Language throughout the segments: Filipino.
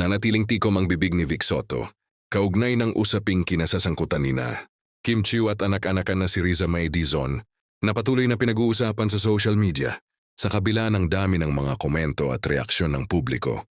Nanatiling tikom ang bibig ni Vic Soto, kaugnay ng usaping kinasasangkutan nina Kim Chiu at anak-anakan na si Riza May Dizon na patuloy na pinag-uusapan sa social media sa kabila ng dami ng mga komento at reaksyon ng publiko.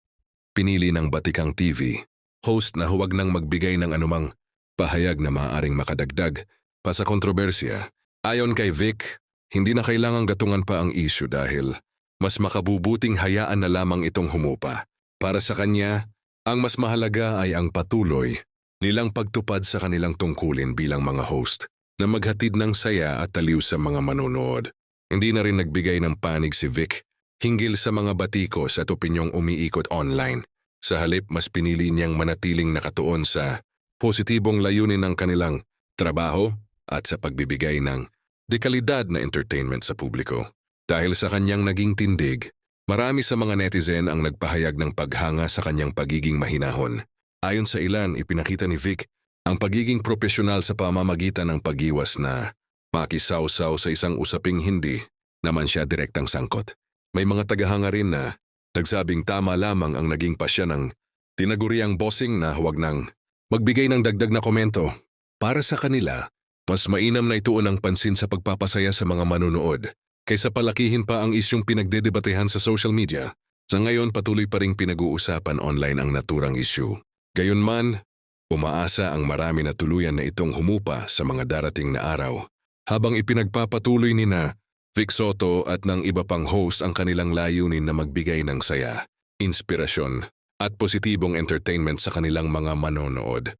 Pinili ng Batikang TV, host na huwag nang magbigay ng anumang pahayag na maaaring makadagdag pa sa kontrobersya. Ayon kay Vic, hindi na kailangang gatungan pa ang issue dahil mas makabubuting hayaan na lamang itong humupa. Para sa kanya, ang mas mahalaga ay ang patuloy nilang pagtupad sa kanilang tungkulin bilang mga host na maghatid ng saya at taliw sa mga manonood. Hindi na rin nagbigay ng panig si Vic hinggil sa mga batikos at opinyong umiikot online. Sa halip, mas pinili niyang manatiling nakatuon sa positibong layunin ng kanilang trabaho at sa pagbibigay ng dekalidad na entertainment sa publiko. Dahil sa kanyang naging tindig, marami sa mga netizen ang nagpahayag ng paghanga sa kanyang pagiging mahinahon. Ayon sa ilan, ipinakita ni Vic ang pagiging propesyonal sa pamamagitan ng pag-iwas na makisawsaw sa isang usaping hindi naman siya direktang sangkot. May mga tagahanga rin na nagsabing tama lamang ang naging pasya ng tinaguriang bossing na huwag nang magbigay ng dagdag na komento. Para sa kanila, mas mainam na ituon ang pansin sa pagpapasaya sa mga manunood kaysa palakihin pa ang isyong pinagdedebatehan sa social media. Sa ngayon, patuloy pa ring pinag-uusapan online ang naturang issue. Gayunman, umaasa ang marami na tuluyan na itong humupa sa mga darating na araw. Habang ipinagpapatuloy nina Vic Soto at ng iba pang host ang kanilang layunin na magbigay ng saya, inspirasyon at positibong entertainment sa kanilang mga manonood.